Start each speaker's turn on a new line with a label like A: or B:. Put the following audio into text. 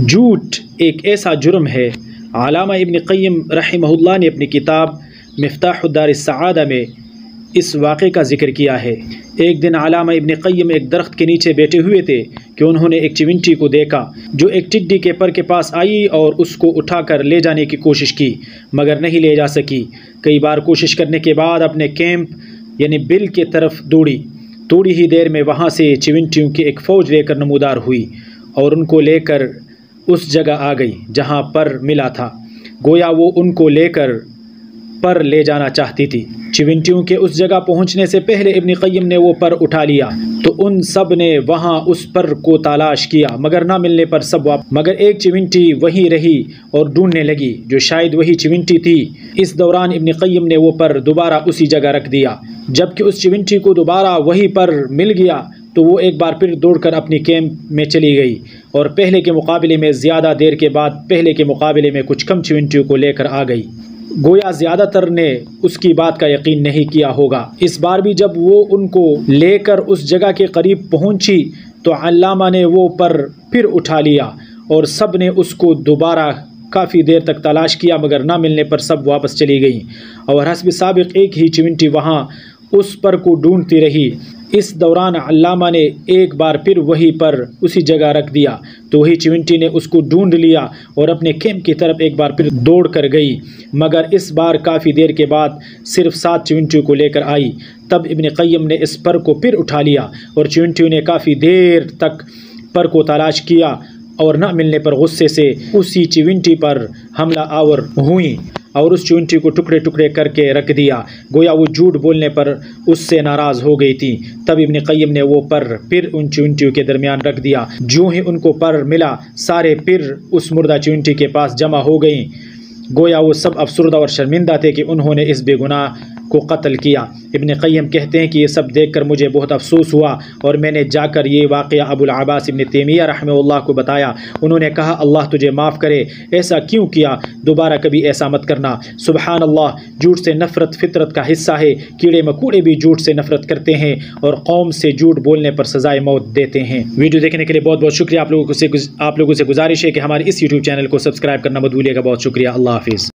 A: جھوٹ ایک ایسا جرم ہے۔ علامہ ابن قیم رحمہ اللہ نے اپنی کتاب مفتاح الدار السعادہ میں اس واقعے کا ذکر کیا ہے۔ ایک دن علامہ ابن قیم ایک درخت کے نیچے بیٹھے ہوئے تھے کہ انہوں نے ایک چیونٹی کو دیکھا جو ایک ٹڈی کے پر کے پاس آئی اور اس کو اٹھا کر لے جانے کی کوشش کی مگر نہیں لے جا سکی۔ کئی بار کوشش کرنے کے بعد اپنے کیمپ یعنی بل کے طرف دوڑی۔ تھوڑی ہی دیر میں وہاں سے چیونٹیوں کی ایک فوج لے کر نمودار ہوئی اور ان کو لے کر اس جگہ آ گئی جہاں پر ملا تھا۔ گویا وہ ان کو لے کر پر لے جانا چاہتی تھی۔ چیونٹیوں کے اس جگہ پہنچنے سے پہلے ابن قیم نے وہ پر اٹھا لیا تو ان سب نے وہاں اس پر کو تلاش کیا مگر نہ ملنے پر سب مگر ایک چیونٹی وہیں رہی اور ڈھونڈنے لگی جو شاید وہی چیونٹی تھی۔ اس دوران ابن قیم نے وہ پر دوبارہ اسی جگہ رکھ دیا۔ جب کہ اس چیونٹی کو دوبارہ وہی پر مل گیا تو وہ ایک بار پھر دوڑ کر اپنی کیمپ میں چلی گئی اور پہلے کے مقابلے میں زیادہ دیر کے بعد پہلے کے مقابلے میں کچھ کم چیونٹیوں کو لے کر آ گئی۔ گویا زیادہ تر نے اس کی بات کا یقین نہیں کیا ہوگا۔ اس بار بھی جب وہ ان کو لے کر اس جگہ کے قریب پہنچی تو علامہ نے وہ پر پھر اٹھا لیا اور سب نے اس کو دوبارہ کافی دیر تک تلاش کیا مگر نہ ملنے پر سب واپس چلی گئیں اور حسب سابق ایک ہی چیونٹی وہاں اس پر کو ڈھونڈتی رہی۔ اس دوران علامہ نے ایک بار پھر وہی پر اسی جگہ رکھ دیا تو وہی چیونٹی نے اس کو ڈھونڈ لیا اور اپنے کیمپ کی طرف ایک بار پھر دوڑ کر گئی مگر اس بار کافی دیر کے بعد صرف 7 چیونٹیوں کو لے کر آئی۔ تب ابن قیم نے اس پر کو پھر اٹھا لیا اور چیونٹیوں نے کافی دیر تک پر کو تلاش کیا اور نہ ملنے پر غصے سے اسی چیونٹی پر حملہ آور ہوئیں اور اس چیونٹی کو ٹکڑے ٹکڑے کر کے رکھ دیا۔ گویا وہ جھوٹ بولنے پر اس سے ناراض ہو گئی تھی۔ تب ابن قیم نے وہ پر پھر ان چیونٹیوں کے درمیان رکھ دیا۔ جو ہی ان کو پر ملا سارے پھر اس مردہ چیونٹی کے پاس جمع ہو گئیں۔ گویا وہ سب افسردہ اور شرمندہ تھے کہ انہوں نے اس بے گناہ کو قتل کیا۔ ابن قیم کہتے ہیں کہ یہ سب دیکھ کر مجھے بہت افسوس ہوا اور میں نے جا کر یہ واقعہ ابو العباس ابن تیمیہ رحمہ اللہ کو بتایا۔ انہوں نے کہا اللہ تجھے معاف کرے، ایسا کیوں کیا؟ دوبارہ کبھی ایسا مت کرنا۔ سبحان اللہ، جھوٹ سے نفرت فطرت کا حصہ ہے۔ کیڑے مکوڑے بھی جھوٹ سے نفرت کرتے ہیں اور قوم سے جھوٹ بولنے پر سزائے موت دیتے ہیں۔ ویڈیو دیکھنے کے لیے بہت بہت شکریہ۔ آپ لوگوں سے گزارش ہے کہ ہمارے اس یوٹیوب چینل کو سبسکرائب کرنا مت بھولیے گا۔ بہت شکریہ، اللہ حافظ۔